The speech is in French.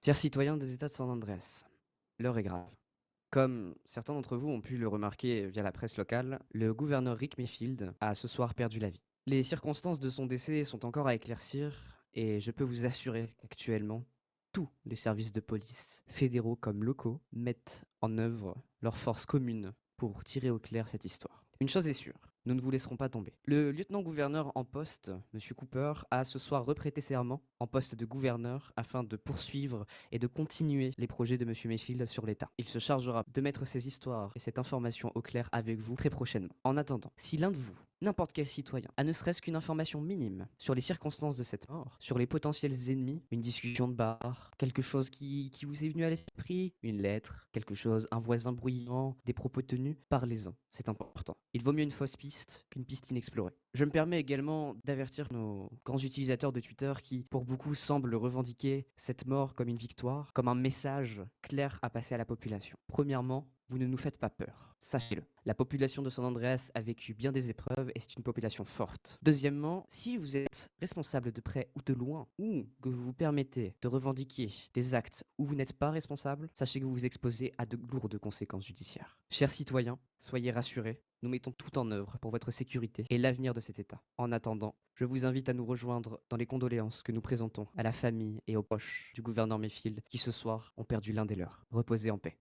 Chers citoyens des États de San Andrés, l'heure est grave. Comme certains d'entre vous ont pu le remarquer via la presse locale, le gouverneur Rick Mayfield a ce soir perdu la vie. Les circonstances de son décès sont encore à éclaircir et je peux vous assurer qu'actuellement, tous les services de police, fédéraux comme locaux, mettent en œuvre leurs forces communes pour tirer au clair cette histoire. Une chose est sûre, nous ne vous laisserons pas tomber. Le lieutenant-gouverneur en poste, M. Cooper, a ce soir reprêté serment en poste de gouverneur afin de poursuivre et de continuer les projets de M. Mayfield sur l'État. Il se chargera de mettre ces histoires et cette information au clair avec vous très prochainement. En attendant, si l'un de vous, n'importe quel citoyen, a ne serait-ce qu'une information minime sur les circonstances de cette mort, sur les potentiels ennemis, une discussion de bar, quelque chose qui vous est venu à l'esprit, une lettre, quelque chose, un voisin bruyant, des propos tenus, parlez-en, c'est important. Il vaut mieux une fausse piste qu'une piste inexplorée. Je me permets également d'avertir nos grands utilisateurs de Twitter qui, pour beaucoup, semblent revendiquer cette mort comme une victoire, comme un message clair à passer à la population. Premièrement, vous ne nous faites pas peur, sachez-le. La population de San Andreas a vécu bien des épreuves et c'est une population forte. Deuxièmement, si vous êtes responsable de près ou de loin, ou que vous vous permettez de revendiquer des actes où vous n'êtes pas responsable, sachez que vous vous exposez à de lourdes conséquences judiciaires. Chers citoyens, soyez rassurés, nous mettons tout en œuvre pour votre sécurité et l'avenir de cet État. En attendant, je vous invite à nous rejoindre dans les condoléances que nous présentons à la famille et aux proches du gouverneur Mayfield qui ce soir ont perdu l'un des leurs. Reposez en paix.